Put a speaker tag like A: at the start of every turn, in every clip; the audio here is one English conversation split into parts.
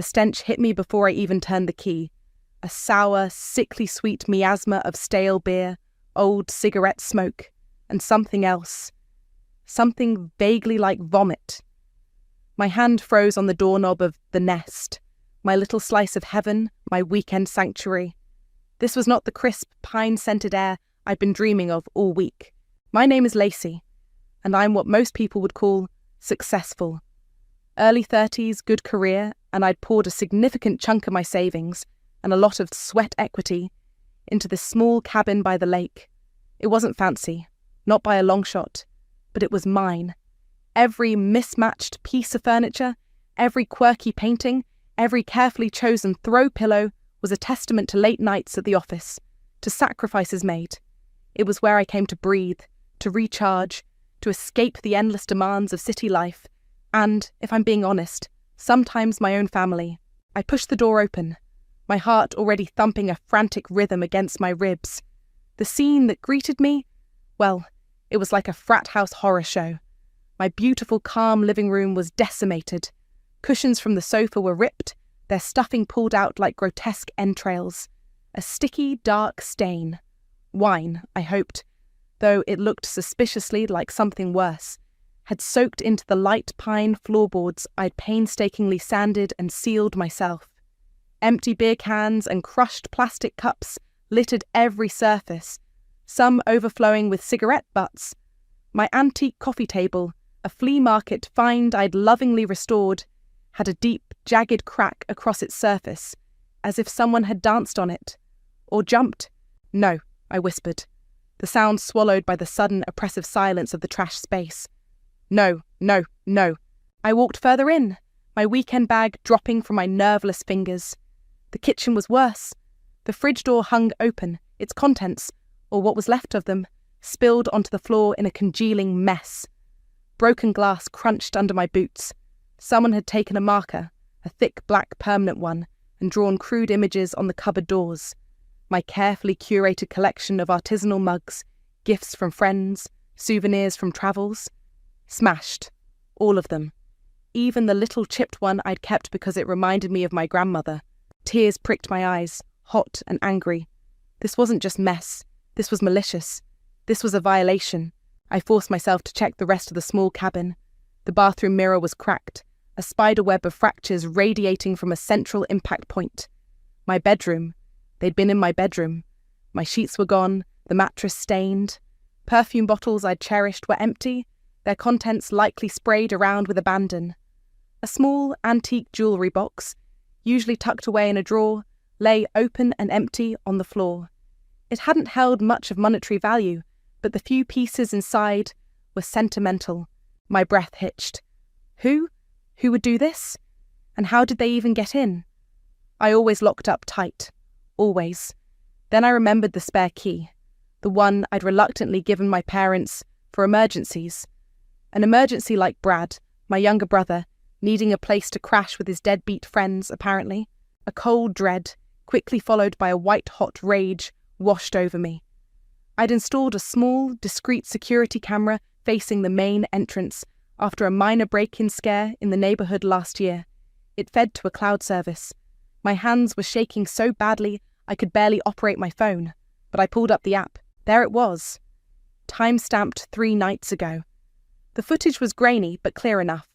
A: The stench hit me before I even turned the key. A sour, sickly sweet miasma of stale beer, old cigarette smoke, and something else. Something vaguely like vomit. My hand froze on the doorknob of the nest, my little slice of heaven, my weekend sanctuary. This was not the crisp, pine-scented air I'd been dreaming of all week. My name is Lacey, and I'm what most people would call successful. Early 30s, good career, and I'd poured a significant chunk of my savings and a lot of sweat equity into this small cabin by the lake. It wasn't fancy, not by a long shot, but it was mine. Every mismatched piece of furniture, every quirky painting, every carefully chosen throw pillow was a testament to late nights at the office, to sacrifices made. It was where I came to breathe, to recharge, to escape the endless demands of city life, and, if I'm being honest, sometimes my own family. I pushed the door open, my heart already thumping a frantic rhythm against my ribs. The scene that greeted me, well, it was like a frat house horror show. My beautiful, calm living room was decimated. Cushions from the sofa were ripped, their stuffing pulled out like grotesque entrails. A sticky, dark stain. Wine, I hoped, though it looked suspiciously like something worse, had soaked into the light pine floorboards I'd painstakingly sanded and sealed myself. Empty beer cans and crushed plastic cups littered every surface, some overflowing with cigarette butts. My antique coffee table, a flea market find I'd lovingly restored, had a deep, jagged crack across its surface, as if someone had danced on it. Or jumped. No, I whispered, the sound swallowed by the sudden, oppressive silence of the trash space. No, no, no. I walked further in, my weekend bag dropping from my nerveless fingers. The kitchen was worse. The fridge door hung open, its contents, or what was left of them, spilled onto the floor in a congealing mess. Broken glass crunched under my boots. Someone had taken a marker, a thick black permanent one, and drawn crude images on the cupboard doors. My carefully curated collection of artisanal mugs, gifts from friends, souvenirs from travels. Smashed. All of them. Even the little chipped one I'd kept because it reminded me of my grandmother. Tears pricked my eyes, hot and angry. This wasn't just mess. This was malicious. This was a violation. I forced myself to check the rest of the small cabin. The bathroom mirror was cracked, a spiderweb of fractures radiating from a central impact point. My bedroom. They'd been in my bedroom. My sheets were gone, the mattress stained. Perfume bottles I'd cherished were empty, their contents likely sprayed around with abandon. A small, antique jewellery box, usually tucked away in a drawer, lay open and empty on the floor. It hadn't held much of monetary value, but the few pieces inside were sentimental. My breath hitched. Who? Who would do this? And how did they even get in? I always locked up tight. Always. Then I remembered the spare key, the one I'd reluctantly given my parents for emergencies. An emergency like Brad, my younger brother, needing a place to crash with his deadbeat friends, apparently. A cold dread, quickly followed by a white-hot rage, washed over me. I'd installed a small, discreet security camera facing the main entrance after a minor break-in scare in the neighbourhood last year. It fed to a cloud service. My hands were shaking so badly I could barely operate my phone, but I pulled up the app. There it was. Time-stamped 3 nights ago. The footage was grainy but clear enough.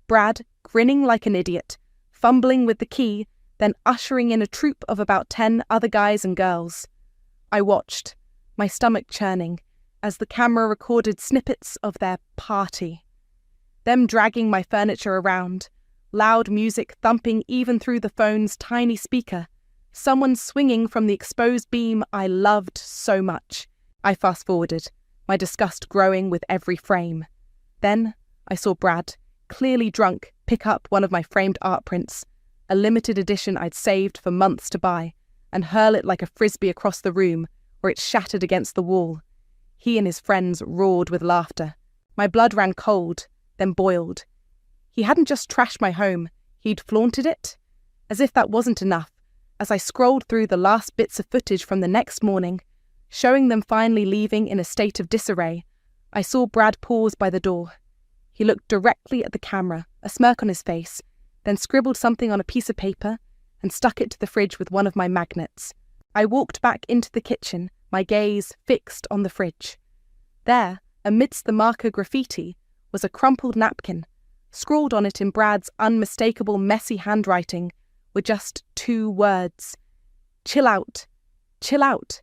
A: Brad, grinning like an idiot, fumbling with the key, then ushering in a troop of about 10 other guys and girls. I watched, my stomach churning, as the camera recorded snippets of their party. Them dragging my furniture around, loud music thumping even through the phone's tiny speaker, someone swinging from the exposed beam I loved so much. I fast-forwarded, my disgust growing with every frame. Then I saw Brad, clearly drunk, pick up one of my framed art prints, a limited edition I'd saved for months to buy, and hurl it like a frisbee across the room, where it shattered against the wall. He and his friends roared with laughter. My blood ran cold, then boiled. He hadn't just trashed my home, he'd flaunted it. As if that wasn't enough, as I scrolled through the last bits of footage from the next morning, showing them finally leaving in a state of disarray, I saw Brad pause by the door. He looked directly at the camera, a smirk on his face, then scribbled something on a piece of paper and stuck it to the fridge with one of my magnets. I walked back into the kitchen, my gaze fixed on the fridge. There, amidst the marker graffiti, was a crumpled napkin. Scrawled on it in Brad's unmistakable messy handwriting were just 2 words. Chill out. Chill out.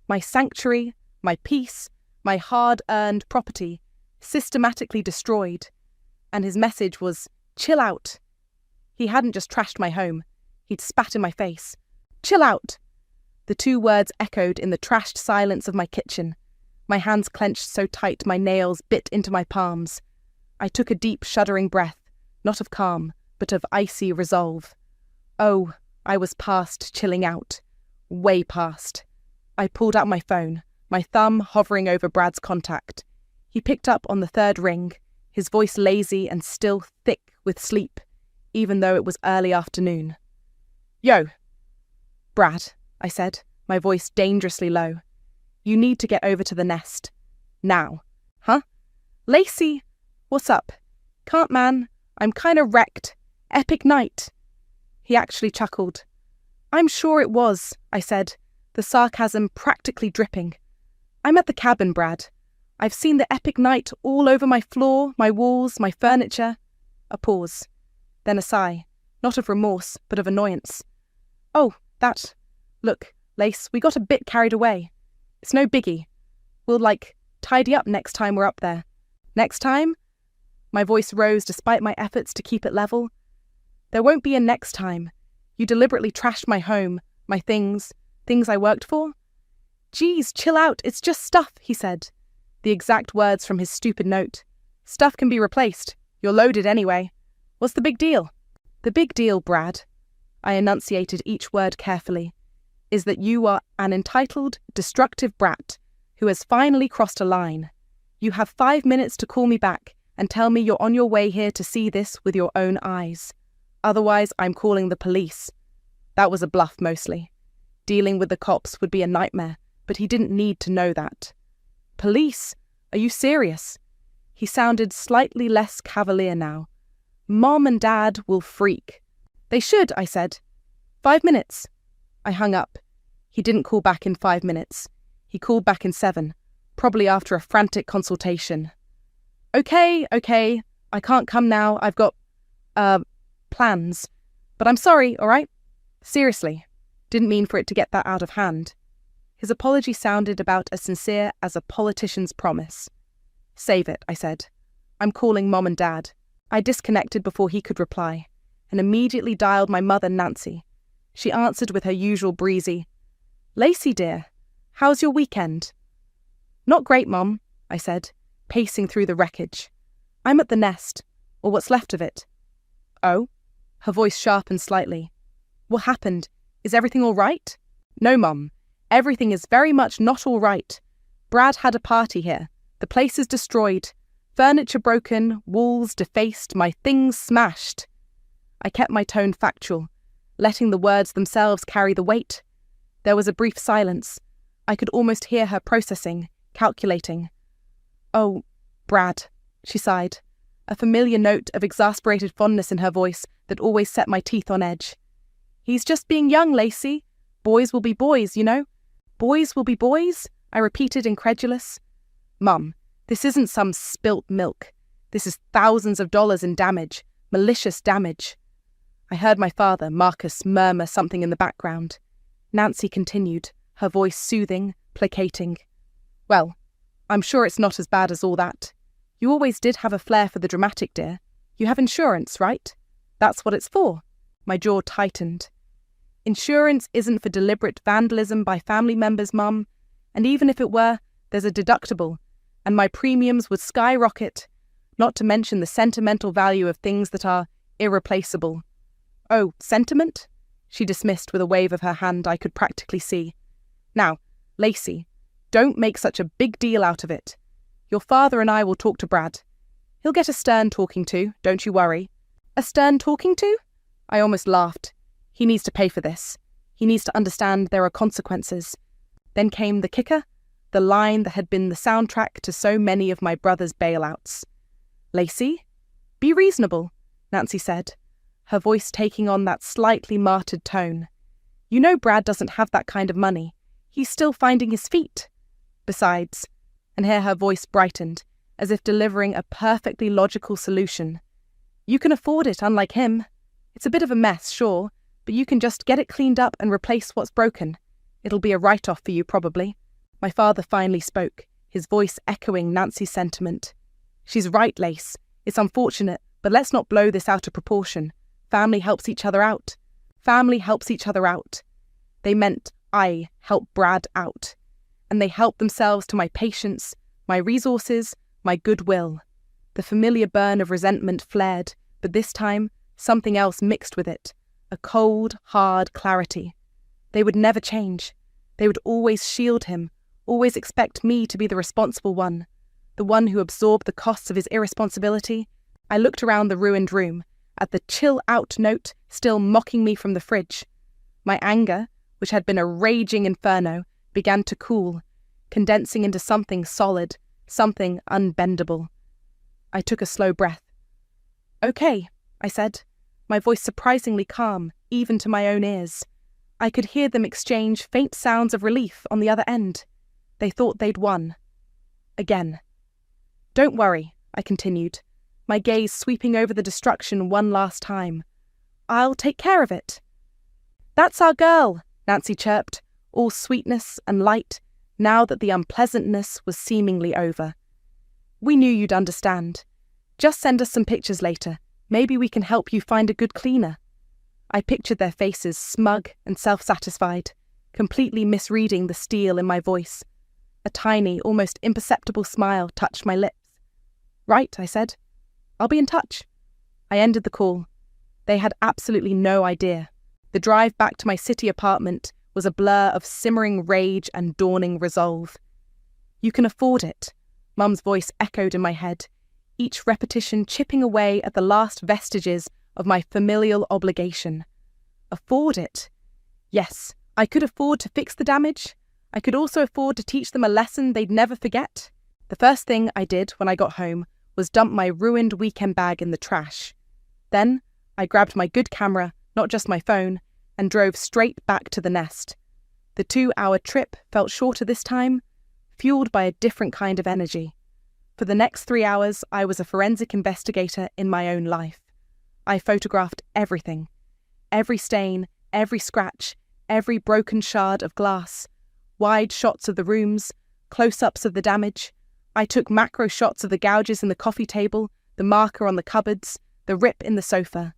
A: My sanctuary, my peace, my hard-earned property, systematically destroyed. And his message was, chill out. He hadn't just trashed my home. He'd spat in my face. Chill out. The 2 words echoed in the trashed silence of my kitchen. My hands clenched so tight my nails bit into my palms. I took a deep, shuddering breath, not of calm, but of icy resolve. Oh, I was past chilling out. Way past. I pulled out my phone, my thumb hovering over Brad's contact. He picked up on the 3rd ring, his voice lazy and still thick with sleep, even though it was early afternoon. Yo. Brad, I said, my voice dangerously low. You need to get over to the nest. Now. Huh? Lacey! What's up? Can't, man. I'm kinda wrecked. Epic night. He actually chuckled. I'm sure it was, I said, the sarcasm practically dripping. I'm at the cabin, Brad. I've seen the epic night all over my floor, my walls, my furniture. A pause. Then a sigh. Not of remorse, but of annoyance. Oh, that. Look, Lace, we got a bit carried away. It's no biggie. We'll, tidy up next time we're up there. Next time? My voice rose despite my efforts to keep it level. There won't be a next time. You deliberately trashed my home, my things I worked for. Geez, chill out, it's just stuff, he said. The exact words from his stupid note. Stuff can be replaced. You're loaded anyway. What's the big deal? The big deal, Brad, I enunciated each word carefully, is that you are an entitled, destructive brat who has finally crossed a line. You have 5 minutes to call me back and tell me you're on your way here to see this with your own eyes. Otherwise, I'm calling the police. That was a bluff, mostly. Dealing with the cops would be a nightmare, but he didn't need to know that. Police? Are you serious? He sounded slightly less cavalier now. Mom and Dad will freak. They should, I said. 5 minutes. I hung up. He didn't call back in 5 minutes. He called back in 7, probably after a frantic consultation. Okay, I can't come now. I've got, plans. But I'm sorry, all right? Seriously. Didn't mean for it to get that out of hand. His apology sounded about as sincere as a politician's promise. Save it, I said. I'm calling Mom and Dad. I disconnected before he could reply, and immediately dialed my mother, Nancy. She answered with her usual breezy, Lacey, dear, how's your weekend? Not great, Mom, I said, pacing through the wreckage. I'm at the nest, or what's left of it. Oh? Her voice sharpened slightly. What happened? Is everything all right? No, Mum. Everything is very much not all right. Brad had a party here. The place is destroyed. Furniture broken, walls defaced, my things smashed. I kept my tone factual, letting the words themselves carry the weight. There was a brief silence. I could almost hear her processing, calculating. Oh, Brad, she sighed, a familiar note of exasperated fondness in her voice that always set my teeth on edge. He's just being young, Lacey. Boys will be boys, you know. Boys will be boys, I repeated, incredulous. Mum, this isn't some spilt milk. This is thousands of dollars in damage, malicious damage. I heard my father, Marcus, murmur something in the background. Nancy continued, her voice soothing, placating. Well, I'm sure it's not as bad as all that. You always did have a flair for the dramatic, dear. You have insurance, right? That's what it's for. My jaw tightened. Insurance isn't for deliberate vandalism by family members, Mum, and even if it were, there's a deductible, and my premiums would skyrocket, not to mention the sentimental value of things that are irreplaceable. Oh, sentiment? She dismissed with a wave of her hand I could practically see. Now, Lacey, don't make such a big deal out of it. Your father and I will talk to Brad. He'll get a stern talking to, don't you worry. A stern talking to? I almost laughed. He needs to pay for this. He needs to understand there are consequences. Then came the kicker, the line that had been the soundtrack to so many of my brother's bailouts. Lacey, be reasonable, Nancy said. her voice taking on that slightly martyred tone. You know Brad doesn't have that kind of money. He's still finding his feet. Besides, and here her voice brightened, as if delivering a perfectly logical solution. You can afford it, unlike him. It's a bit of a mess, sure, but you can just get it cleaned up and replace what's broken. It'll be a write-off for you, probably. My father finally spoke, his voice echoing Nancy's sentiment. She's right, Lace. It's unfortunate, but let's not blow this out of proportion. Family helps each other out. Family helps each other out. They meant I help Brad out. And they helped themselves to my patience, my resources, my goodwill. The familiar burn of resentment flared, but this time, something else mixed with it. A cold, hard clarity. They would never change. They would always shield him, always expect me to be the responsible one, the one who absorbed the costs of his irresponsibility. I looked around the ruined room, at the chill-out note still mocking me from the fridge. My anger, which had been a raging inferno, began to cool, condensing into something solid, something unbendable. I took a slow breath. Okay, I said, my voice surprisingly calm, even to my own ears. I could hear them exchange faint sounds of relief on the other end. They thought they'd won. Again. Don't worry, I continued, my gaze sweeping over the destruction one last time. I'll take care of it. That's our girl, Nancy chirped, all sweetness and light, now that the unpleasantness was seemingly over. We knew you'd understand. Just send us some pictures later. Maybe we can help you find a good cleaner. I pictured their faces smug and self-satisfied, completely misreading the steel in my voice. A tiny, almost imperceptible smile touched my lips. Right, I said. I'll be in touch. I ended the call. They had absolutely no idea. The drive back to my city apartment was a blur of simmering rage and dawning resolve. You can afford it, Mum's voice echoed in my head, each repetition chipping away at the last vestiges of my familial obligation. Afford it? Yes, I could afford to fix the damage. I could also afford to teach them a lesson they'd never forget. The first thing I did when I got home was dump my ruined weekend bag in the trash. Then I grabbed my good camera, not just my phone, and drove straight back to the nest. The 2-hour trip felt shorter this time, fueled by a different kind of energy. For the next 3 hours, I was a forensic investigator in my own life. I photographed everything. Every stain, every scratch, every broken shard of glass. Wide shots of the rooms, close-ups of the damage. I took macro shots of the gouges in the coffee table, the marker on the cupboards, the rip in the sofa.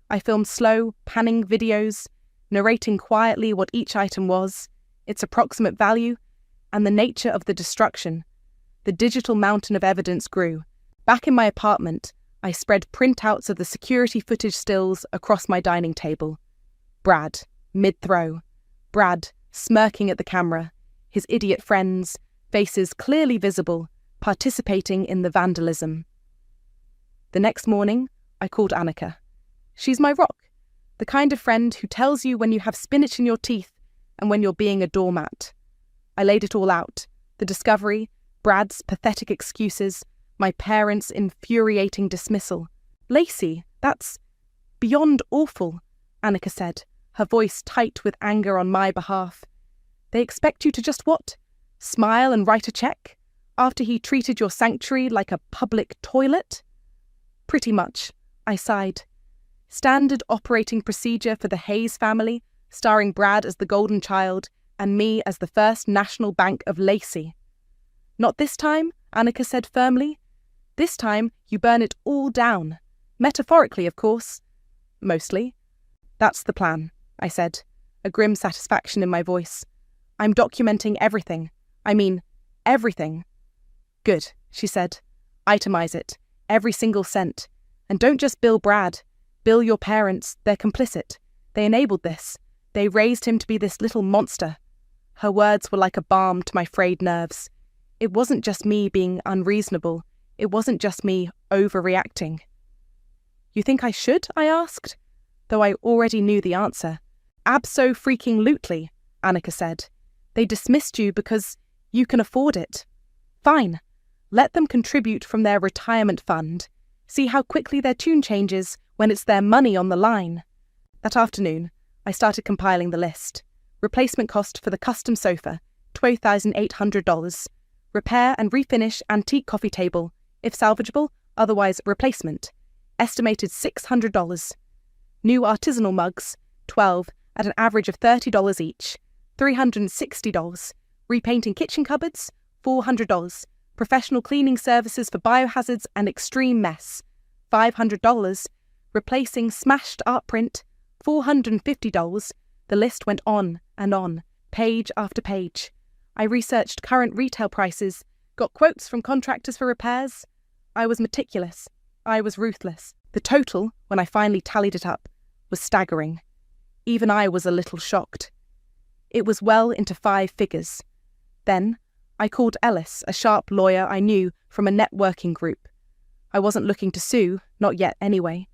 A: I filmed slow, panning videos, narrating quietly what each item was, its approximate value, and the nature of the destruction. The digital mountain of evidence grew. Back in my apartment, I spread printouts of the security footage stills across my dining table. Brad, mid-throw. Brad, smirking at the camera. His idiot friends, faces clearly visible, participating in the vandalism. The next morning, I called Annika. She's my rock. The kind of friend who tells you when you have spinach in your teeth and when you're being a doormat. I laid it all out. The discovery, Brad's pathetic excuses, my parents' infuriating dismissal. Lacey, that's beyond awful, Annika said, her voice tight with anger on my behalf. They expect you to just what? Smile and write a check? After he treated your sanctuary like a public toilet? Pretty much, I sighed. Standard operating procedure for the Hayes family, starring Brad as the golden child and me as the first national bank of Lacey. Not this time, Annika said firmly. This time, you burn it all down. Metaphorically, of course. Mostly. That's the plan, I said, a grim satisfaction in my voice. I'm documenting everything. I mean, everything. Good, she said. Itemize it. Every single cent. And don't just bill Brad. Bill your parents. They're complicit. They enabled this. They raised him to be this little monster. Her words were like a balm to my frayed nerves. It wasn't just me being unreasonable. It wasn't just me overreacting. You think I should? I asked, though I already knew the answer. Abso-freaking-lutely, Annika said. They dismissed you because you can afford it. Fine. Let them contribute from their retirement fund. See how quickly their tune changes when it's their money on the line. That afternoon, I started compiling the list. Replacement cost for the custom sofa, $12,800. Repair and refinish antique coffee table, if salvageable, otherwise replacement. Estimated $600. New artisanal mugs, 12, at an average of $30 each, $360. Repainting kitchen cupboards, $400. Professional cleaning services for biohazards and extreme mess, $500. Replacing smashed art print, $450. The list went on, page after page. I researched current retail prices, got quotes from contractors for repairs. I was meticulous. I was ruthless. The total, when I finally tallied it up, was staggering. Even I was a little shocked. It was well into 5 figures. Then, I called Ellis, a sharp lawyer I knew from a networking group. I wasn't looking to sue, not yet anyway,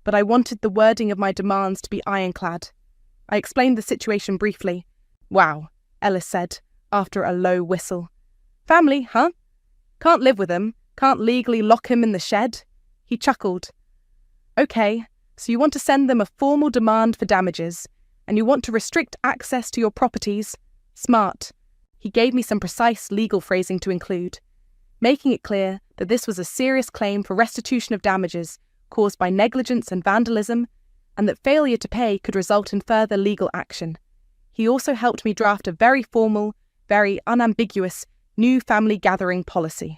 A: but I wanted the wording of my demands to be ironclad. I explained the situation briefly. "Wow," Ellis said, after a low whistle. "Family, huh? Can't live with him, can't legally lock him in the shed?" He chuckled. "Okay, so you want to send them a formal demand for damages, and you want to restrict access to your properties. Smart." He gave me some precise legal phrasing to include, making it clear that this was a serious claim for restitution of damages caused by negligence and vandalism, and that failure to pay could result in further legal action. He also helped me draft a very formal, very unambiguous new family gathering policy.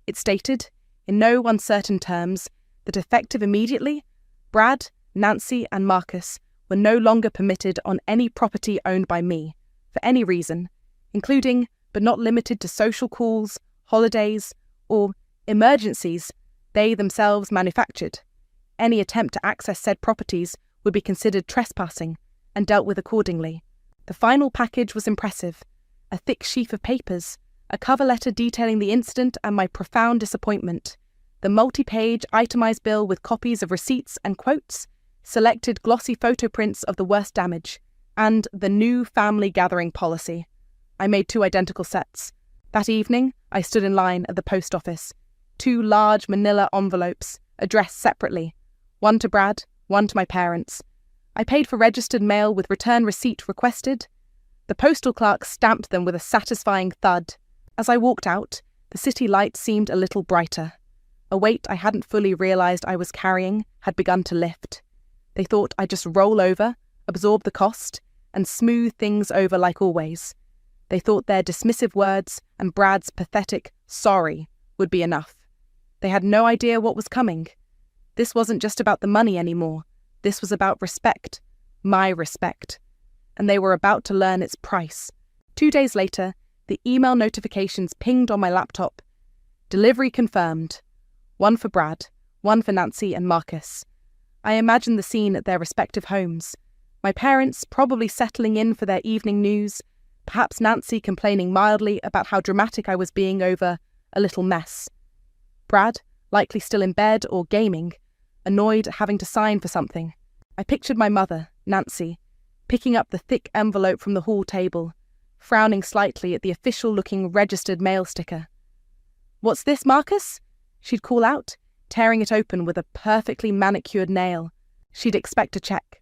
A: It stated, in no uncertain terms, that effective immediately, Brad, Nancy, and Marcus were no longer permitted on any property owned by me, for any reason, including, but not limited to social calls, holidays, or emergencies they themselves manufactured. Any attempt to access said properties would be considered trespassing and dealt with accordingly. The final package was impressive. A thick sheaf of papers, a cover letter detailing the incident and my profound disappointment, the multi-page itemized bill with copies of receipts and quotes, selected glossy photo prints of the worst damage, and the new family gathering policy. I made 2 identical sets. That evening, I stood in line at the post office. 2 large manila envelopes, addressed separately. One to Brad, one to my parents. I paid for registered mail with return receipt requested. The postal clerk stamped them with a satisfying thud. As I walked out, the city light seemed a little brighter. A weight I hadn't fully realised I was carrying had begun to lift. They thought I'd just roll over, absorb the cost, and smooth things over like always. They thought their dismissive words and Brad's pathetic "sorry" would be enough. They had no idea what was coming. This wasn't just about the money anymore. This was about respect. My respect. And they were about to learn its price. 2 days later, the email notifications pinged on my laptop. Delivery confirmed. 1 for Brad, 1 for Nancy and Marcus. I imagined the scene at their respective homes. My parents probably settling in for their evening news, perhaps Nancy complaining mildly about how dramatic I was being over a little mess. Brad, likely still in bed or gaming, annoyed at having to sign for something. I pictured my mother, Nancy, picking up the thick envelope from the hall table, frowning slightly at the official-looking registered mail sticker. "What's this, Marcus?" she'd call out, tearing it open with a perfectly manicured nail. She'd expect a check,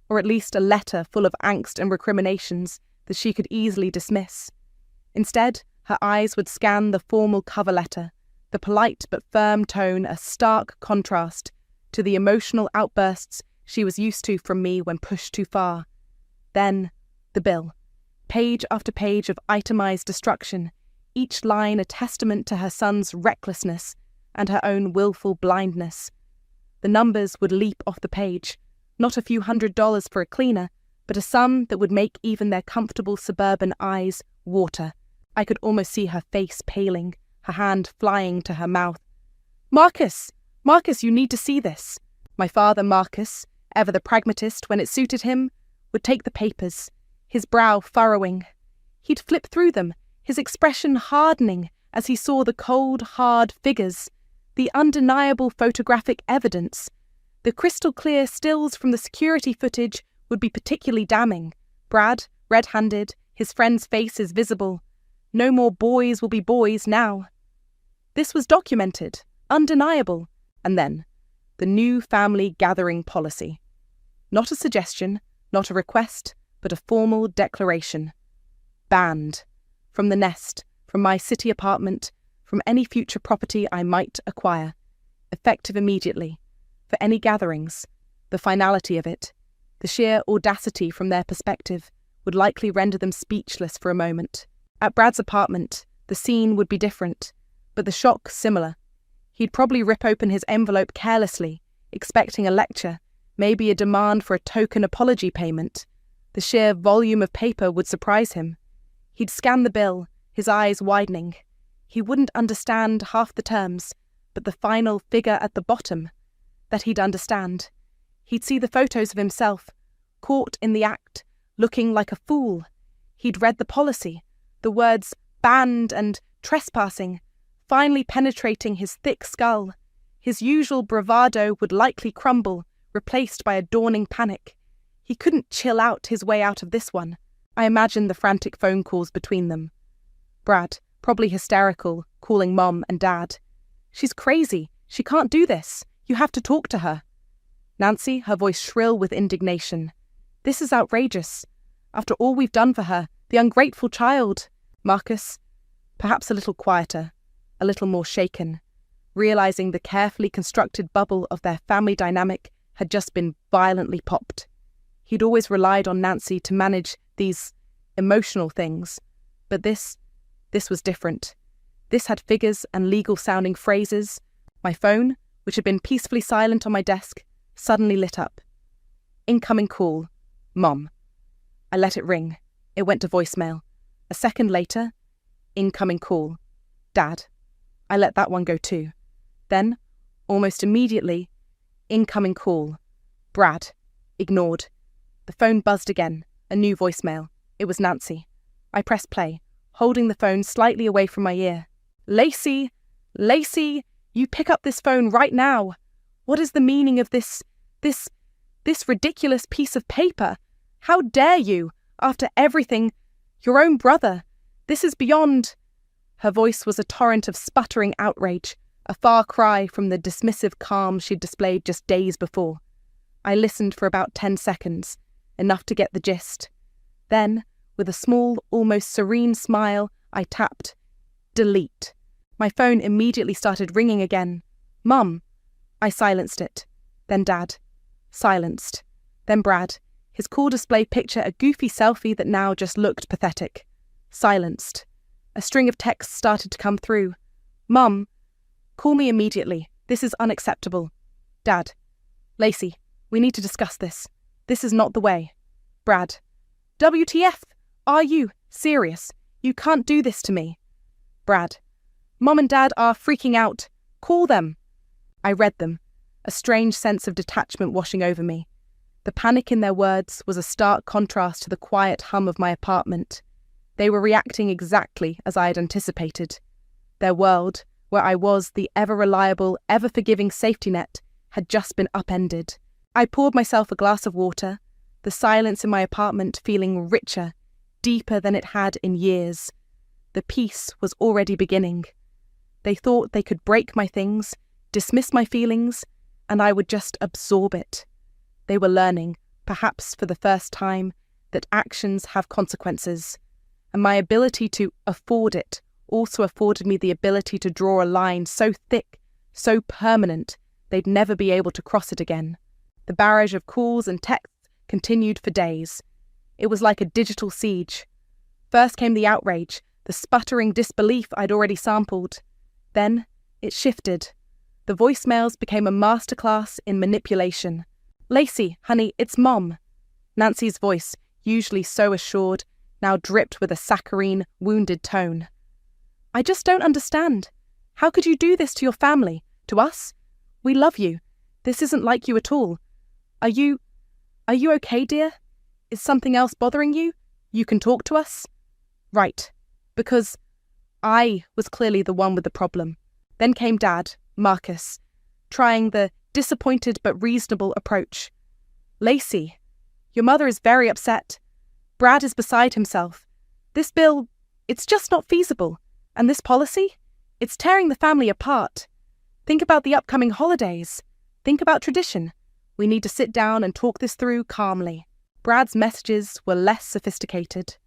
A: or at least a letter full of angst and recriminations that she could easily dismiss. Instead, her eyes would scan the formal cover letter, the polite but firm tone a stark contrast to the emotional outbursts she was used to from me when pushed too far. Then, the bill. Page after page of itemized destruction, each line a testament to her son's recklessness and her own willful blindness. The numbers would leap off the page, not a few $100s for a cleaner, but a sum that would make even their comfortable suburban eyes water. I could almost see her face paling, her hand flying to her mouth. Marcus, you need to see this." My father, Marcus, ever the pragmatist when it suited him, would take the papers, his brow furrowing. He'd flip through them, his expression hardening as he saw the cold, hard figures, the undeniable photographic evidence. The crystal-clear stills from the security footage would be particularly damning. Brad, red-handed, his friend's face is visible. No more boys will be boys now. This was documented, undeniable. And then, the new family gathering policy. Not a suggestion, not a request, but a formal declaration. Banned. From the nest, from my city apartment, from any future property I might acquire. Effective immediately. For any gatherings. The finality of it, the sheer audacity from their perspective, would likely render them speechless for a moment. At Brad's apartment, the scene would be different, but the shock similar. He'd probably rip open his envelope carelessly, expecting a lecture, maybe a demand for a token apology payment. The sheer volume of paper would surprise him. He'd scan the bill, his eyes widening. He wouldn't understand half the terms, but the final figure at the bottom, that he'd understand. He'd see the photos of himself, caught in the act, looking like a fool. He'd read the policy, the words banned and trespassing, finally penetrating his thick skull. His usual bravado would likely crumble, replaced by a dawning panic. He couldn't chill out his way out of this one. I imagined the frantic phone calls between them. Brad, probably hysterical, calling Mom and Dad. She's crazy. She can't do this. You have to talk to her. Nancy, her voice shrill with indignation. This is outrageous. After all we've done for her, the ungrateful child. Marcus, perhaps a little quieter, a little more shaken, realizing the carefully constructed bubble of their family dynamic had just been violently popped. He'd always relied on Nancy to manage these emotional things, but this was different. This had figures and legal-sounding phrases. My phone, which had been peacefully silent on my desk, suddenly lit up. Incoming call. Mom. I let it ring. It went to voicemail. A second later, incoming call. Dad. I let that one go too. Then, almost immediately, incoming call. Brad. Ignored. The phone buzzed again. A new voicemail. It was Nancy. I pressed play, holding the phone slightly away from my ear. Lacey! Lacey! You pick up this phone right now! What is the meaning of this ridiculous piece of paper? How dare you, after everything, your own brother? This is beyond... Her voice was a torrent of sputtering outrage, a far cry from the dismissive calm she'd displayed just days before. I listened for about 10 seconds, enough to get the gist. Then, with a small, almost serene smile, I tapped delete. My phone immediately started ringing again. Mum. I silenced it. Then Dad. Silenced. Then Brad. His call display picture a goofy selfie that now just looked pathetic. Silenced. A string of texts started to come through. Mum. Call me immediately. This is unacceptable. Dad. Lacey, we need to discuss this. This is not the way. Brad. WTF? Are you serious? You can't do this to me. Brad. Mom and Dad are freaking out. Call them. I read them, a strange sense of detachment washing over me. The panic in their words was a stark contrast to the quiet hum of my apartment. They were reacting exactly as I had anticipated. Their world, where I was the ever-reliable, ever-forgiving safety net, had just been upended. I poured myself a glass of water, the silence in my apartment feeling richer, deeper than it had in years. The peace was already beginning. They thought they could break my things, dismiss my feelings, and I would just absorb it. They were learning, perhaps for the first time, that actions have consequences, and my ability to afford it also afforded me the ability to draw a line so thick, so permanent, they'd never be able to cross it again. The barrage of calls and texts continued for days. It was like a digital siege. First came the outrage, the sputtering disbelief I'd already sampled. Then it shifted. The voicemails became a masterclass in manipulation. Lacey, honey, it's Mom. Nancy's voice, usually so assured, now dripped with a saccharine, wounded tone. I just don't understand. How could you do this to your family? To us? We love you. This isn't like you at all. Are you okay, dear? Is something else bothering you? You can talk to us? Right. Because I was clearly the one with the problem. Then came Dad, Marcus, trying the disappointed but reasonable approach. Lacey, your mother is very upset. Brad is beside himself. This bill, it's just not feasible. And this policy? It's tearing the family apart. Think about the upcoming holidays. Think about tradition. We need to sit down and talk this through calmly. Brad's messages were less sophisticated,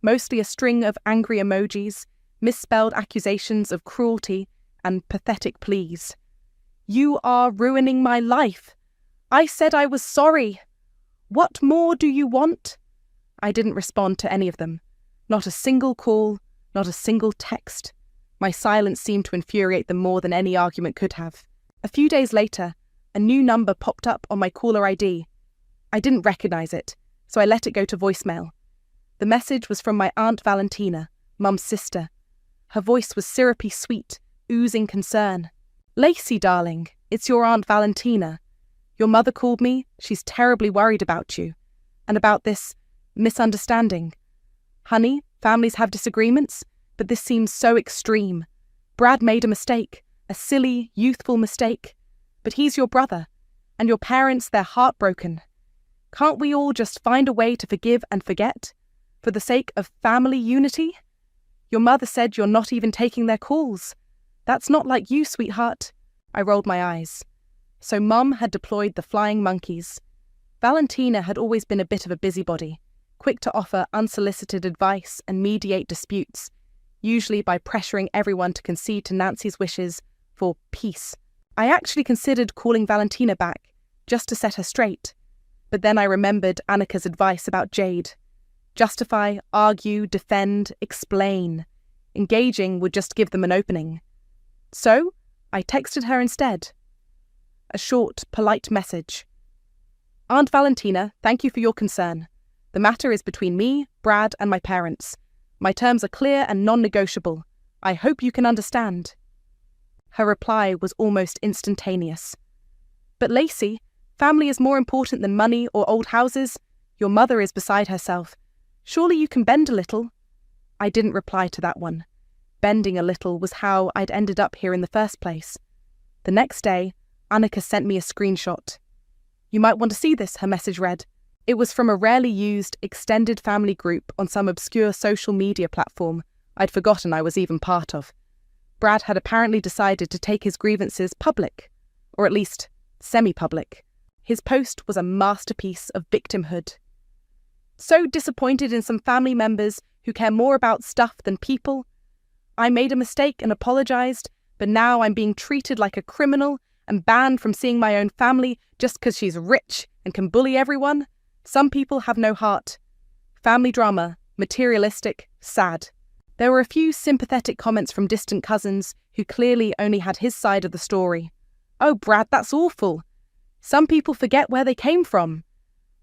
A: mostly a string of angry emojis, misspelled accusations of cruelty, and pathetic pleas. You are ruining my life. I said I was sorry. What more do you want? I didn't respond to any of them. Not a single call, not a single text. My silence seemed to infuriate them more than any argument could have. A few days later, a new number popped up on my caller ID. I didn't recognize it, so I let it go to voicemail. The message was from my Aunt Valentina, Mum's sister. Her voice was syrupy sweet, oozing concern. Lacey, darling, it's your Aunt Valentina. Your mother called me. She's terribly worried about you. And about this misunderstanding. Honey, families have disagreements, but this seems so extreme. Brad made a mistake, a silly, youthful mistake. But he's your brother, and your parents, they're heartbroken. Can't we all just find a way to forgive and forget? For the sake of family unity? Your mother said you're not even taking their calls. That's not like you, sweetheart. I rolled my eyes. So Mum had deployed the flying monkeys. Valentina had always been a bit of a busybody, quick to offer unsolicited advice and mediate disputes, usually by pressuring everyone to concede to Nancy's wishes for peace. I actually considered calling Valentina back, just to set her straight. But then I remembered Annika's advice about Jade. Justify, argue, defend, explain. Engaging would just give them an opening. So, I texted her instead. A short, polite message. Aunt Valentina, thank you for your concern. The matter is between me, Brad, and my parents. My terms are clear and non-negotiable. I hope you can understand. Her reply was almost instantaneous. But Lacey, family is more important than money or old houses. Your mother is beside herself. Surely you can bend a little. I didn't reply to that one. Bending a little was how I'd ended up here in the first place. The next day, Annika sent me a screenshot. You might want to see this, her message read. It was from a rarely used extended family group on some obscure social media platform I'd forgotten I was even part of. Brad had apparently decided to take his grievances public, or at least semi-public. His post was a masterpiece of victimhood. So disappointed in some family members who care more about stuff than people. I made a mistake and apologized, but now I'm being treated like a criminal and banned from seeing my own family just because she's rich and can bully everyone. Some people have no heart. Family drama, materialistic, sad. There were a few sympathetic comments from distant cousins who clearly only had his side of the story. Oh, Brad, that's awful. Some people forget where they came from.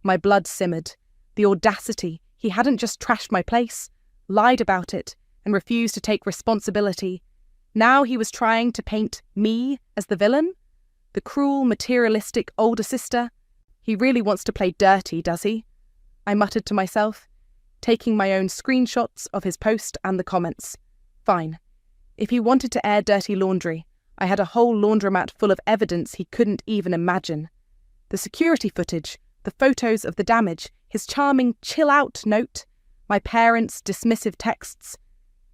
A: My blood simmered. The audacity. He hadn't just trashed my place, lied about it, and refused to take responsibility. Now he was trying to paint me as the villain? The cruel, materialistic older sister? He really wants to play dirty, does he? I muttered to myself, taking my own screenshots of his post and the comments. Fine. If he wanted to air dirty laundry, I had a whole laundromat full of evidence he couldn't even imagine. The security footage, the photos of the damage, his charming chill-out note, my parents' dismissive texts.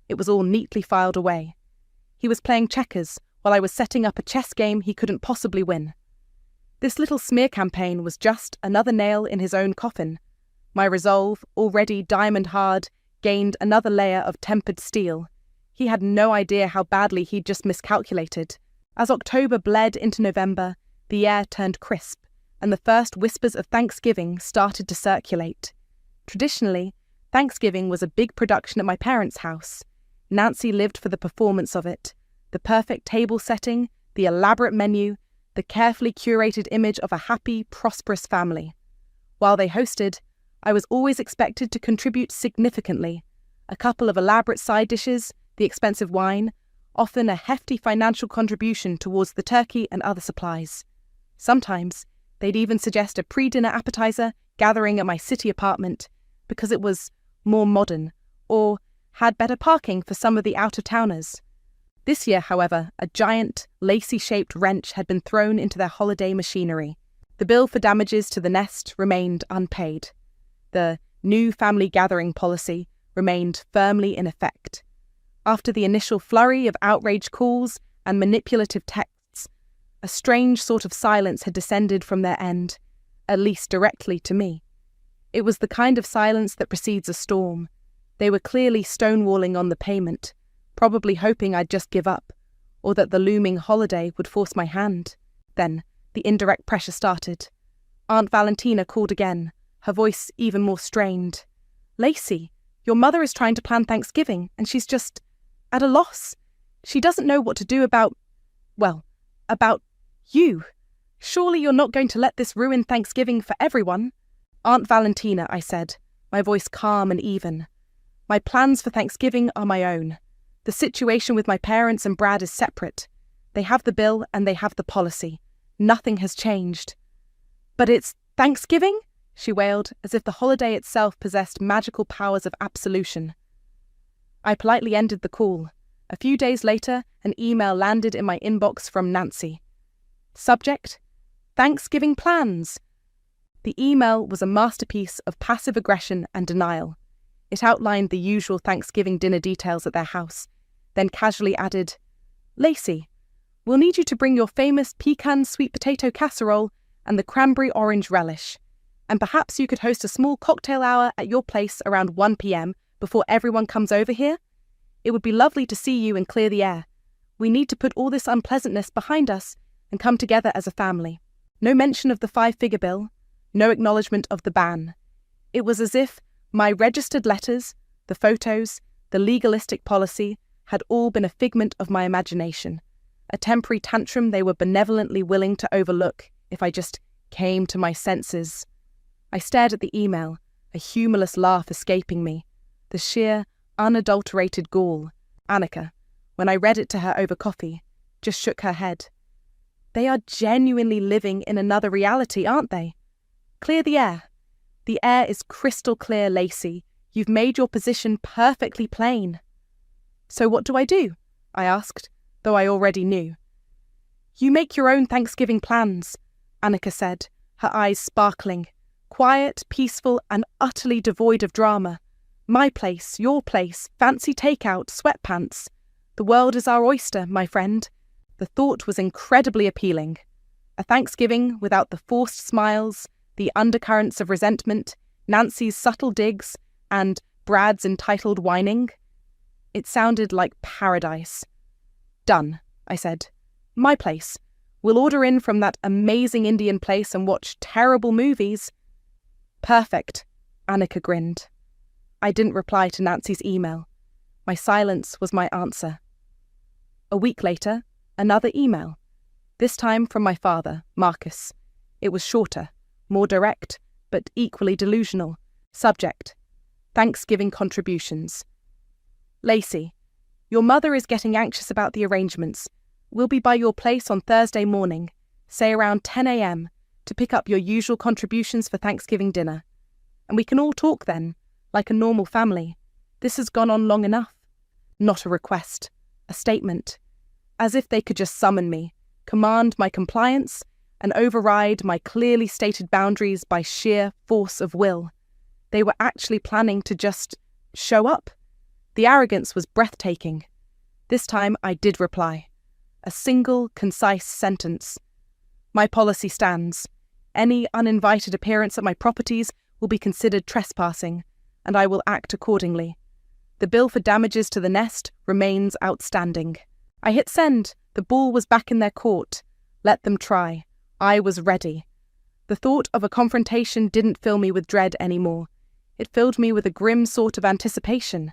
A: It was all neatly filed away. He was playing checkers while I was setting up a chess game he couldn't possibly win. This little smear campaign was just another nail in his own coffin. My resolve, already diamond hard, gained another layer of tempered steel. He had no idea how badly he'd just miscalculated. As October bled into November, the air turned crisp, and the first whispers of Thanksgiving started to circulate. Traditionally, Thanksgiving was a big production at my parents' house. Nancy lived for the performance of it. The perfect table setting, the elaborate menu, the carefully curated image of a happy, prosperous family. While they hosted, I was always expected to contribute significantly. A couple of elaborate side dishes, the expensive wine, often a hefty financial contribution towards the turkey and other supplies. Sometimes, they'd even suggest a pre-dinner appetizer gathering at my city apartment because it was more modern, or had better parking for some of the out-of-towners. This year, however, a giant, lacy-shaped wrench had been thrown into their holiday machinery. The bill for damages to the nest remained unpaid. The new family gathering policy remained firmly in effect. After the initial flurry of outrage calls and manipulative texts, A strange sort of silence had descended from their end, at least directly to me. It was the kind of silence that precedes a storm. They were clearly stonewalling on the payment, probably hoping I'd just give up, or that the looming holiday would force my hand. Then, the indirect pressure started. Aunt Valentina called again, her voice even more strained. "Lacey, your mother is trying to plan Thanksgiving, and she's just at a loss. She doesn't know what to do about you. Surely you're not going to let this ruin Thanksgiving for everyone?" "Aunt Valentina," I said, my voice calm and even. "My plans for Thanksgiving are my own. The situation with my parents and Brad is separate. They have the bill and they have the policy. Nothing has changed." "But it's Thanksgiving?" she wailed, as if the holiday itself possessed magical powers of absolution. I politely ended the call. A few days later, an email landed in my inbox from Nancy. Subject: Thanksgiving plans. The email was a masterpiece of passive aggression and denial. It outlined the usual Thanksgiving dinner details at their house, then casually added, "Lacey, we'll need you to bring your famous pecan sweet potato casserole and the cranberry orange relish. And perhaps you could host a small cocktail hour at your place around 1 p.m. before everyone comes over here. It would be lovely to see you and clear the air. We need to put all this unpleasantness behind us and come together as a family." No mention of the 5-figure bill, no acknowledgement of the ban. It was as if my registered letters, the photos, the legalistic policy had all been a figment of my imagination, a temporary tantrum they were benevolently willing to overlook if I just came to my senses. I stared at the email, a humorless laugh escaping me, the sheer, unadulterated gall. Annika, when I read it to her over coffee, just shook her head. They are genuinely living in another reality, aren't they? Clear the air. The air is crystal clear, Lacey. You've made your position perfectly plain. "So what do I do?" I asked, though I already knew. "You make your own Thanksgiving plans," Annika said, her eyes sparkling. "Quiet, peaceful, and utterly devoid of drama. My place, your place, fancy takeout, sweatpants. The world is our oyster, my friend." The thought was incredibly appealing. A Thanksgiving without the forced smiles, the undercurrents of resentment, Nancy's subtle digs, and Brad's entitled whining. It sounded like paradise. "Done," I said. "My place. We'll order in from that amazing Indian place and watch terrible movies." "Perfect," Annika grinned. I didn't reply to Nancy's email. My silence was my answer. A week later, another email. This time from my father, Marcus. It was shorter, more direct, but equally delusional. Subject: Thanksgiving contributions. "Lacey, your mother is getting anxious about the arrangements. We'll be by your place on Thursday morning, say around 10 a.m, to pick up your usual contributions for Thanksgiving dinner. And we can all talk then, like a normal family. This has gone on long enough." Not a request, a statement. As if they could just summon me, command my compliance, and override my clearly stated boundaries by sheer force of will. They were actually planning to just show up. The arrogance was breathtaking. This time I did reply. A single, concise sentence. "My policy stands. Any uninvited appearance at my properties will be considered trespassing, and I will act accordingly. The bill for damages to the nest remains outstanding." I hit send. The ball was back in their court. Let them try. I was ready. The thought of a confrontation didn't fill me with dread anymore. It filled me with a grim sort of anticipation.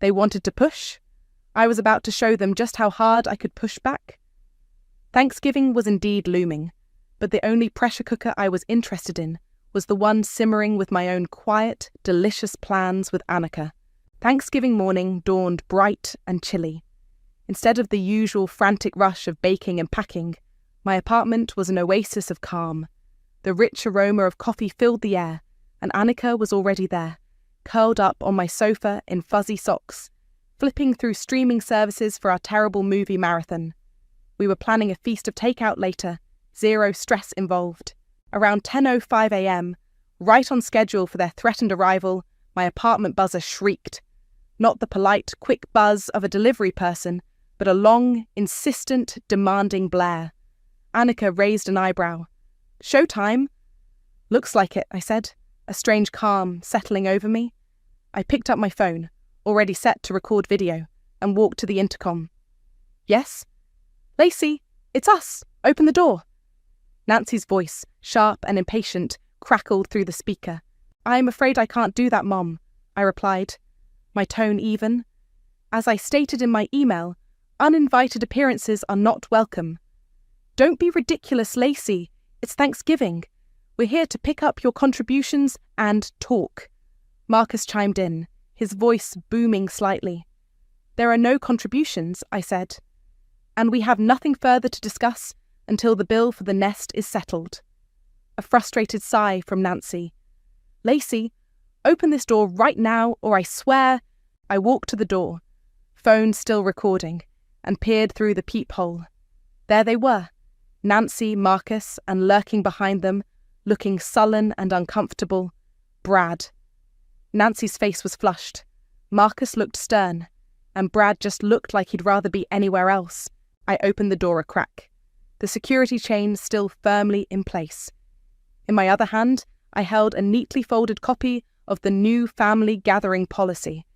A: They wanted to push. I was about to show them just how hard I could push back. Thanksgiving was indeed looming, but the only pressure cooker I was interested in was the one simmering with my own quiet, delicious plans with Annika. Thanksgiving morning dawned bright and chilly. Instead of the usual frantic rush of baking and packing, my apartment was an oasis of calm. The rich aroma of coffee filled the air, and Annika was already there, curled up on my sofa in fuzzy socks, flipping through streaming services for our terrible movie marathon. We were planning a feast of takeout later, zero stress involved. Around 10:05 a.m, right on schedule for their threatened arrival, my apartment buzzer shrieked. Not the polite, quick buzz of a delivery person, but a long, insistent, demanding blare. Annika raised an eyebrow. Showtime? Looks like it, I said, a strange calm settling over me. I picked up my phone, already set to record video, and walked to the intercom. Yes? Lacey, it's us. Open the door. Nancy's voice, sharp and impatient, crackled through the speaker. I'm afraid I can't do that, Mom, I replied, my tone even. As I stated in my email, uninvited appearances are not welcome. Don't be ridiculous, Lacey. It's Thanksgiving. We're here to pick up your contributions and talk. Marcus chimed in, his voice booming slightly. There are no contributions, I said, and we have nothing further to discuss until the bill for the nest is settled. A frustrated sigh from Nancy. Lacey, open this door right now or I swear. I walked to the door, phone still recording, and peered through the peephole. There they were, Nancy, Marcus, and lurking behind them, looking sullen and uncomfortable, Brad. Nancy's face was flushed. Marcus looked stern, and Brad just looked like he'd rather be anywhere else. I opened the door a crack, the security chain still firmly in place. In my other hand, I held a neatly folded copy of the new family gathering policy,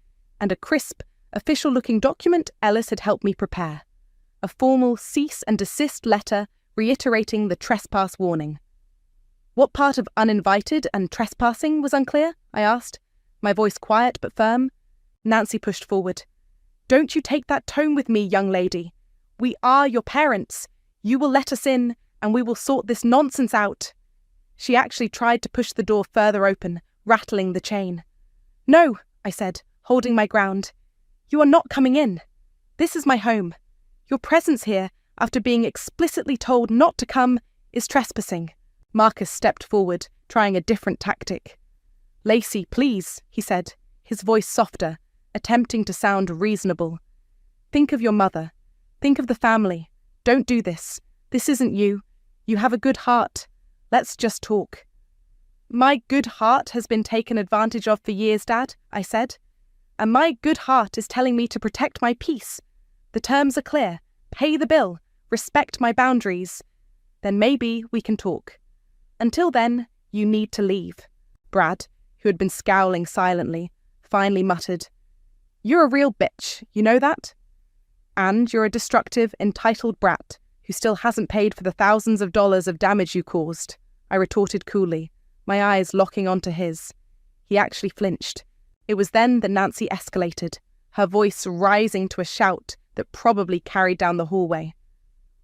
A: and a crisp, official-looking document Ellis had helped me prepare. A formal cease and desist letter reiterating the trespass warning. What part of uninvited and trespassing was unclear? I asked, my voice quiet but firm. Nancy pushed forward. Don't you take that tone with me, young lady. We are your parents. You will let us in, and we will sort this nonsense out. She actually tried to push the door further open, rattling the chain. No, I said, holding my ground. You are not coming in. This is my home. Your presence here, after being explicitly told not to come, is trespassing. Marcus stepped forward, trying a different tactic. Lacey, please, he said, his voice softer, attempting to sound reasonable. Think of your mother. Think of the family. Don't do this. This isn't you. You have a good heart. Let's just talk. My good heart has been taken advantage of for years, Dad, I said. And my good heart is telling me to protect my peace. The terms are clear. Pay the bill. Respect my boundaries. Then maybe we can talk. Until then, you need to leave. Brad, who had been scowling silently, finally muttered, You're a real bitch, you know that? And you're a destructive, entitled brat who still hasn't paid for the thousands of dollars of damage you caused, I retorted coolly, my eyes locking onto his. He actually flinched. It was then that Nancy escalated, her voice rising to a shout that probably carried down the hallway.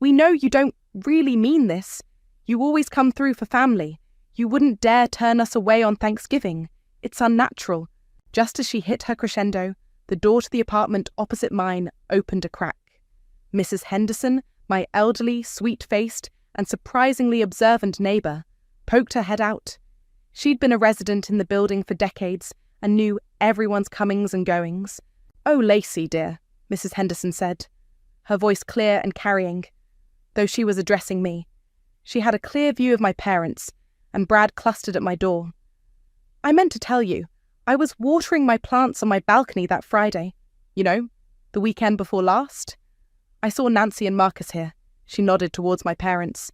A: We know you don't really mean this. You always come through for family. You wouldn't dare turn us away on Thanksgiving. It's unnatural. Just as she hit her crescendo, the door to the apartment opposite mine opened a crack. Mrs. Henderson, my elderly, sweet-faced, and surprisingly observant neighbour, poked her head out. She'd been a resident in the building for decades and knew everyone's comings and goings. Oh, Lacey, dear, Mrs. Henderson said, her voice clear and carrying, though she was addressing me. She had a clear view of my parents, and Brad clustered at my door. I meant to tell you, I was watering my plants on my balcony that Friday. You know, the weekend before last. I saw Nancy and Marcus here. She nodded towards my parents,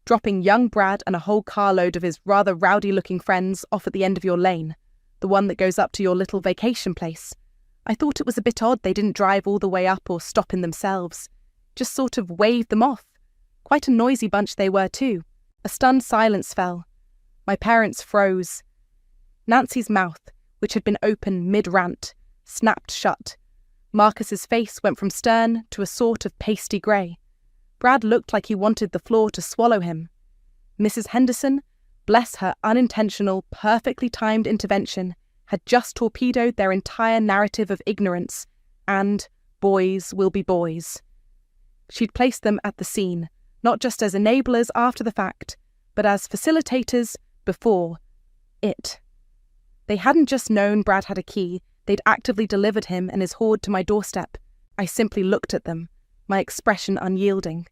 A: dropping young Brad and a whole carload of his rather rowdy-looking friends off at the end of your lane, the one that goes up to your little vacation place. I thought it was a bit odd they didn't drive all the way up or stop in themselves. Just sort of waved them off. Quite a noisy bunch they were too. A stunned silence fell. My parents froze. Nancy's mouth, which had been open mid-rant, snapped shut. Marcus's face went from stern to a sort of pasty grey. Brad looked like he wanted the floor to swallow him. Mrs. Henderson, bless her unintentional, perfectly timed intervention, had just torpedoed their entire narrative of ignorance, and boys will be boys. She'd placed them at the scene, not just as enablers after the fact, but as facilitators before it. They hadn't just known Brad had a key, they'd actively delivered him and his hoard to my doorstep. I simply looked at them, my expression unyielding,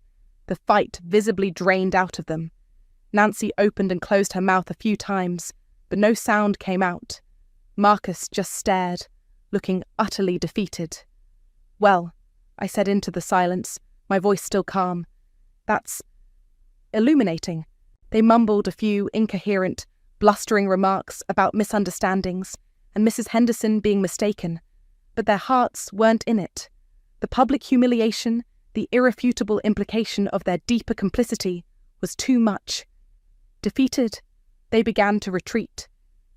A: the fight visibly drained out of them. Nancy opened and closed her mouth a few times, but no sound came out. Marcus just stared, looking utterly defeated. Well, I said into the silence, my voice still calm, that's illuminating. They mumbled a few incoherent, blustering remarks about misunderstandings and Mrs. Henderson being mistaken, but their hearts weren't in it. The public humiliation, the irrefutable implication of their deeper complicity was too much. Defeated, they began to retreat.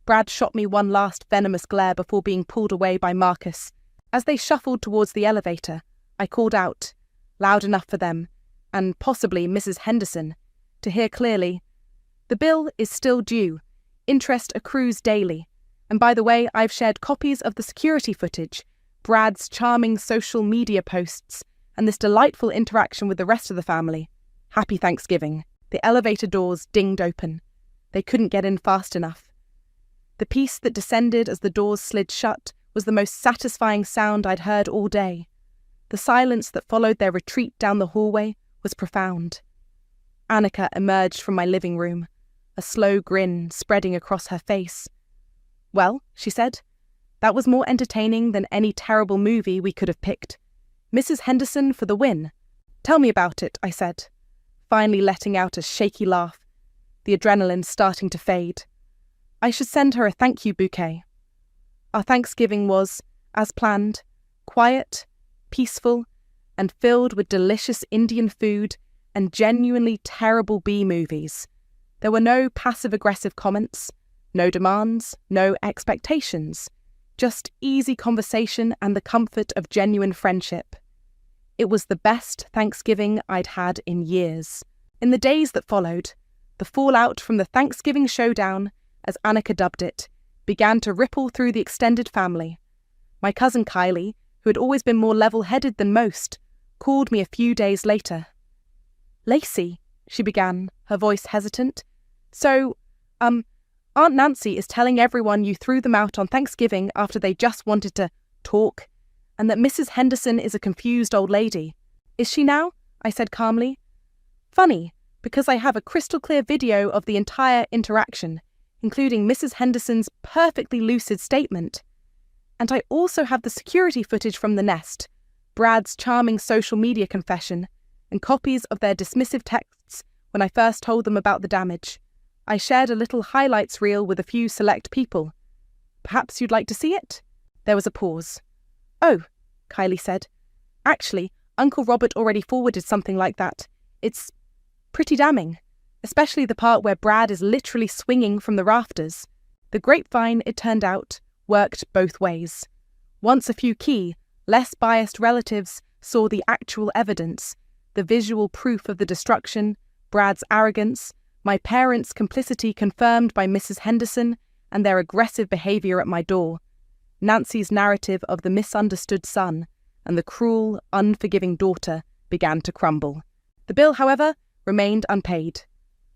A: Brad shot me one last venomous glare before being pulled away by Marcus. As they shuffled towards the elevator, I called out, loud enough for them, and possibly Mrs. Henderson, to hear clearly, "The bill is still due. Interest accrues daily. And by the way, I've shared copies of the security footage, Brad's charming social media posts, and this delightful interaction with the rest of the family. Happy Thanksgiving." The elevator doors dinged open. They couldn't get in fast enough. The peace that descended as the doors slid shut was the most satisfying sound I'd heard all day. The silence that followed their retreat down the hallway was profound. Annika emerged from my living room, a slow grin spreading across her face. "Well," she said, "that was more entertaining than any terrible movie we could have picked. Mrs. Henderson for the win." "Tell me about it," I said, finally letting out a shaky laugh, the adrenaline starting to fade. "I should send her a thank you bouquet." Our Thanksgiving was, as planned, quiet, peaceful, and filled with delicious Indian food and genuinely terrible B-movies. There were no passive-aggressive comments, no demands, no expectations, just easy conversation and the comfort of genuine friendship. It was the best Thanksgiving I'd had in years. In the days that followed, the fallout from the Thanksgiving showdown, as Annika dubbed it, began to ripple through the extended family. My cousin Kylie, who had always been more level-headed than most, called me a few days later. "Lacey," she began, her voice hesitant. "So, Aunt Nancy is telling everyone you threw them out on Thanksgiving after they just wanted to talk, and that Mrs. Henderson is a confused old lady. Is she now?" I said calmly. "Funny, because I have a crystal-clear video of the entire interaction, including Mrs. Henderson's perfectly lucid statement. And I also have the security footage from the nest, Brad's charming social media confession, and copies of their dismissive texts when I first told them about the damage. I shared a little highlights reel with a few select people. Perhaps you'd like to see it?" There was a pause. "Oh," Kylie said. "Actually, Uncle Robert already forwarded something like that. It's pretty damning, especially the part where Brad is literally swinging from the rafters." The grapevine, it turned out, worked both ways. Once a few key, less biased relatives saw the actual evidence, the visual proof of the destruction, Brad's arrogance, my parents' complicity confirmed by Mrs. Henderson, and their aggressive behaviour at my door, Nancy's narrative of the misunderstood son and the cruel, unforgiving daughter began to crumble. The bill, however, remained unpaid.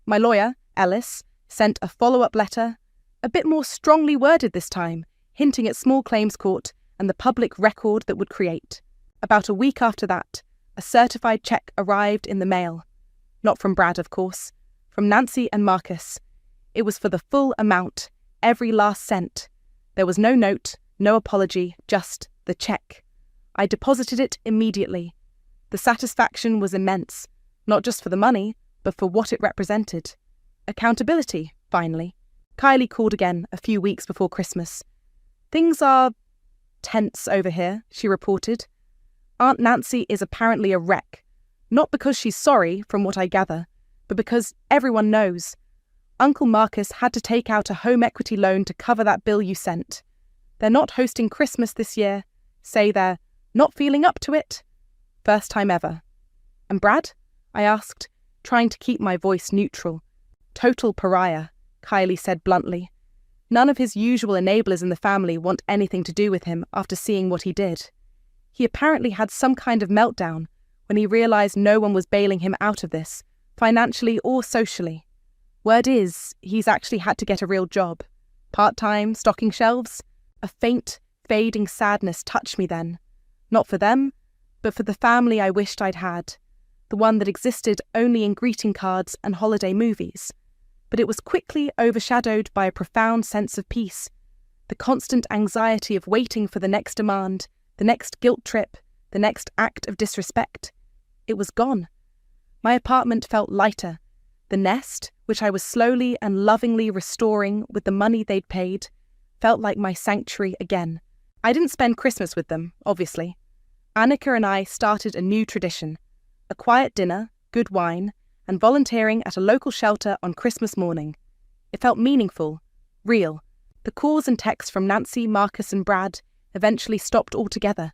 A: My lawyer, Ellis, sent a follow-up letter, a bit more strongly worded this time, hinting at small claims court and the public record that would create. About a week after that, a certified cheque arrived in the mail. Not from Brad, of course, from Nancy and Marcus. It was for the full amount, every last cent. There was no note, no apology, just the cheque. I deposited it immediately. The satisfaction was immense, not just for the money, but for what it represented. Accountability, finally. Kylie called again a few weeks before Christmas. "Things are tense over here," she reported. "Aunt Nancy is apparently a wreck. Not because she's sorry, from what I gather, but because everyone knows. Uncle Marcus had to take out a home equity loan to cover that bill you sent. They're not hosting Christmas this year. Say they're not feeling up to it. First time ever." "And Brad?" I asked, trying to keep my voice neutral. "Total pariah," Kylie said bluntly. "None of his usual enablers in the family want anything to do with him after seeing what he did. He apparently had some kind of meltdown when he realised no one was bailing him out of this, financially or socially. Word is, he's actually had to get a real job. Part-time, stocking shelves. A faint, fading sadness touched me then. Not for them, but for the family I wished I'd had. The one that existed only in greeting cards and holiday movies. But it was quickly overshadowed by a profound sense of peace. The constant anxiety of waiting for the next demand, the next guilt trip, the next act of disrespect. It was gone. My apartment felt lighter, The nest, which I was slowly and lovingly restoring with the money they'd paid, felt like my sanctuary again. I didn't spend Christmas with them, obviously. Annika and I started a new tradition: a quiet dinner, good wine, and volunteering at a local shelter on Christmas morning. It felt meaningful, real. The calls and texts from Nancy, Marcus, and Brad eventually stopped altogether.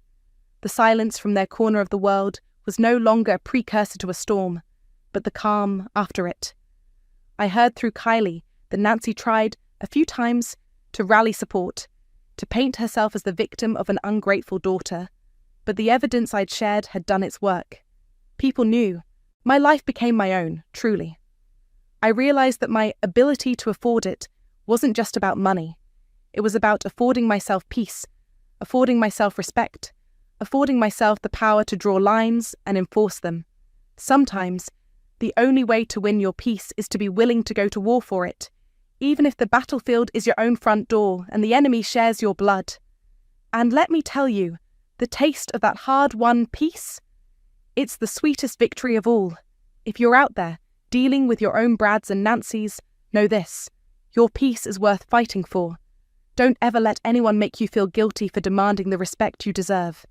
A: The silence from their corner of the world was no longer a precursor to a storm, but the calm after it. I heard through Kylie that Nancy tried, a few times, to rally support, to paint herself as the victim of an ungrateful daughter, but the evidence I'd shared had done its work. People knew. My life became my own, truly. I realized that my ability to afford it wasn't just about money. It was about affording myself peace, affording myself respect, affording myself the power to draw lines and enforce them. Sometimes, the only way to win your peace is to be willing to go to war for it, even if the battlefield is your own front door and the enemy shares your blood. And let me tell you, the taste of that hard-won peace? It's the sweetest victory of all. If you're out there, dealing with your own Brads and Nancys, know this: your peace is worth fighting for. Don't ever let anyone make you feel guilty for demanding the respect you deserve.